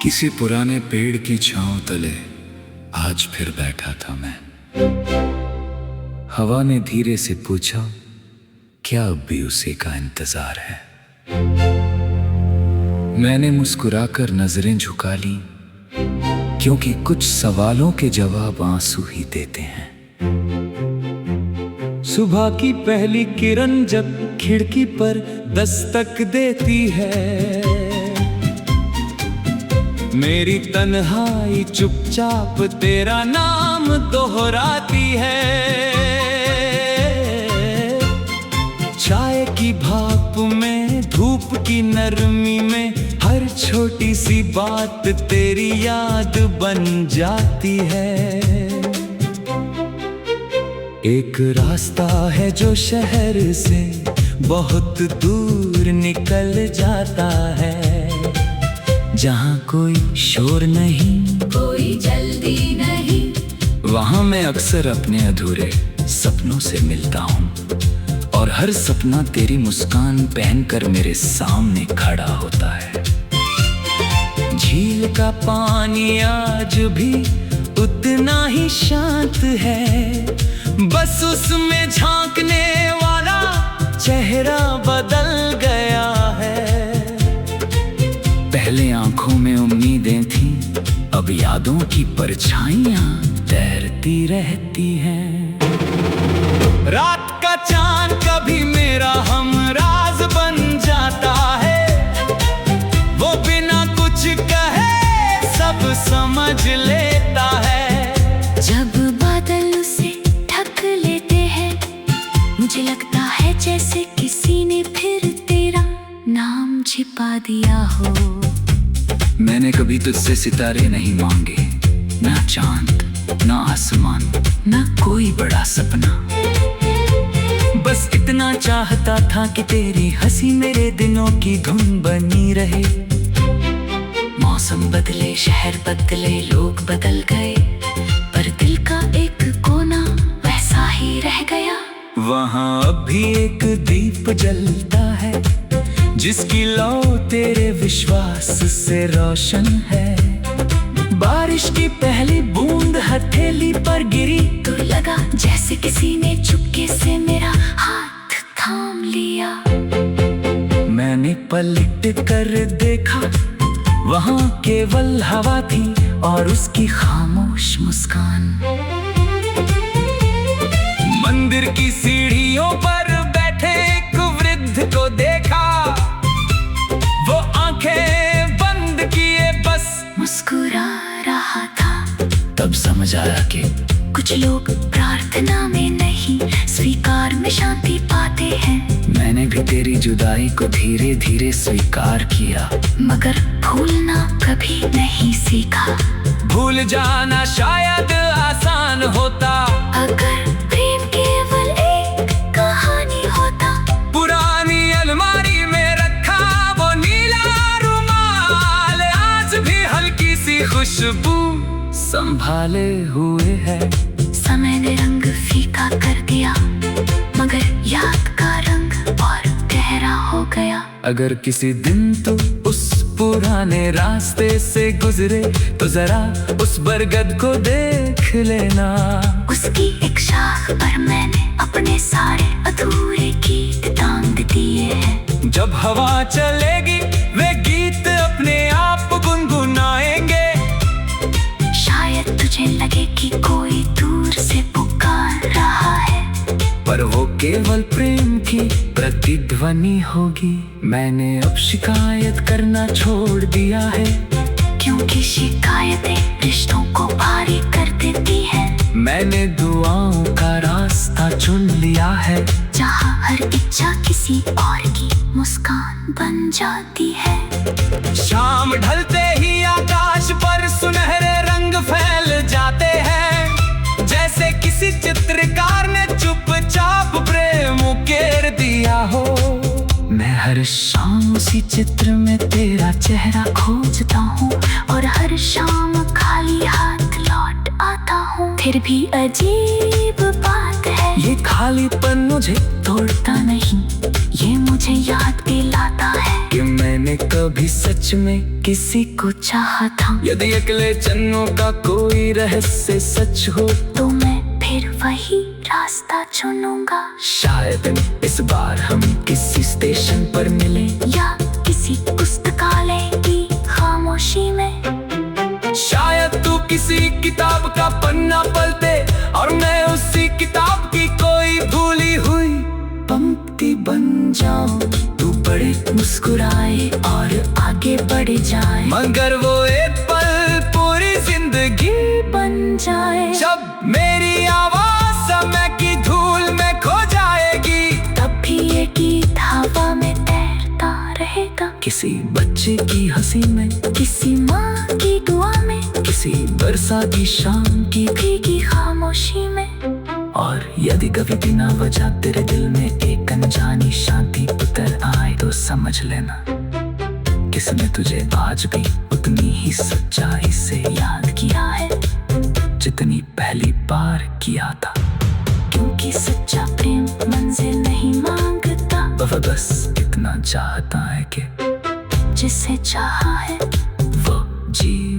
किसी पुराने पेड़ की छांव तले आज फिर बैठा था मैं। हवा ने धीरे से पूछा, क्या अब भी उसी का इंतजार है? मैंने मुस्कुराकर नजरें झुका ली, क्योंकि कुछ सवालों के जवाब आंसू ही देते हैं। सुबह की पहली किरण जब खिड़की पर दस्तक देती है, मेरी तन्हाई चुपचाप तेरा नाम दोहराती है। चाय की भाप में, धूप की नरमी में, हर छोटी सी बात तेरी याद बन जाती है। एक रास्ता है जो शहर से बहुत दूर निकल जाता है, जहाँ कोई शोर नहीं, कोई जल्दी नहीं। वहाँ मैं अक्सर अपने अधूरे सपनों से मिलता हूँ, और हर सपना तेरी मुस्कान पहनकर मेरे सामने खड़ा होता है। झील का पानी आज भी उतना ही शांत है, बस उसमें झांकने वाला चेहरा बदल गया है। पहले आंखों में उम्मीदें थीं, अब यादों की परछाइयां तैरती रहती हैं। रात का चांद कभी मेरा हमराज बन जाता है, वो बिना कुछ कहे सब समझ लेता है। जब बादल उसे ढक लेते हैं, मुझे लगता है जैसे किसी ने फिर तेरा नाम छिपा दिया हो। मैंने कभी तुझसे सितारे नहीं मांगे, ना चांद, ना आसमान, ना कोई बड़ा सपना। बस इतना चाहता था कि तेरी हंसी मेरे दिनों की धुन बनी रहे। मौसम बदले, शहर बदले, लोग बदल गए, पर दिल का एक कोना वैसा ही रह गया। वहाँ अब भी एक दीप जलता है, जिसकी लौ तेरे विश्वास से रोशन है। बारिश की पहली बूंद हथेली पर गिरी तो लगा जैसे किसी ने चुपके से मेरा हाथ थाम लिया। मैंने पलट कर देखा, वहाँ केवल हवा थी और उसकी खामोश मुस्कान। मंदिर की सीढ़ियों पर बैठे एक वृद्ध को देखा, वो आंखें बंद किए बस मुस्कुरा रहा था। तब समझ आया कि कुछ लोग प्रार्थना में नहीं, स्वीकार में शांति पाते हैं। मैंने भी तेरी जुदाई को धीरे धीरे स्वीकार किया, मगर भूलना कभी नहीं सीखा। भूल जाना शायद आसान होता, अगर प्रेम केवल एक कहानी होता। पुरानी अलमारी में रखा वो नीला रुमाल आज भी हल्की सी खुशबू संभाले हुए है। समय ने रंग फीका कर दिया, मगर याद का रंग और गहरा हो गया। अगर किसी दिन तू उस पुराने रास्ते से गुजरे तो जरा उस बरगद को देख लेना। उसकी एक शाख पर मैंने अपने सारे अधूरे गीत टांग दिए हैं। जब हवा चलेगी वे गीत अपने आप गुनगुनाएंगे। शायद तुझे लगे कि कोई दूर से पुकार रहा है, पर वो केवल प्रेम की प्रतिध्वनि होगी। मैंने अब शिकायत करना छोड़ दिया है, क्योंकि शिकायतें रिश्तों को भारी कर देती हैं। मैंने दुआओं का रास्ता चुन लिया है, जहाँ हर इच्छा किसी और की मुस्कान बन जाती है। शाम ढलते ही आकाश पर सुनहरे रंग फैल जाते हैं, जैसे किसी चित्रकार ने चुपचाप प्रेम उकेर दिया हो। मैं हर शाम उसी चित्र में तेरा चेहरा खोजता हूँ, और हर शाम खाली हाथ लौट आता हूँ। फिर भी अजीब बात है, ये खालीपन मुझे तोड़ता नहीं, ये मुझे याद दिलाता है कि मैंने कभी सच में किसी को चाहा था यदि अकेले चन्नों का कोई रहस्य सच हो तो मैं फिर वही रास्ता चुनूंगा। शायद इस बार हम किसी स्टेशन पर मिले या किसी पुस्तकालय की खामोशी में। शायद तू किसी किताब का पन्ना पलटे और मैं उसी किताब की कोई भूली हुई पंक्ति बन जाऊं। तू बड़े मुस्कुराए और आगे बढ़ जाए मगर वो एक पल पूरी जिंदगी बन जाए। जब मेरी आवाज समय की धूल में खो जाएगी तब भी ये गीत हवा में तैरता रहेगा। किसी बच्चे की हंसी में, किसी माँ की दुआ में, किसी बरसा की शाम की भीगी खामोशी में। और यदि कभी बिना वजह तेरे दिल में एक अनजानी शांति उतर आए तो समझ लेना किसने तुझे आज भी उतनी ही सच्चाई से याद किया है जितनी पहली बार किया था। क्योंकि सच्चा प्रेम मंजिल नहीं मांगता, वह बस इतना चाहता है कि जिसे चाहा है वो जी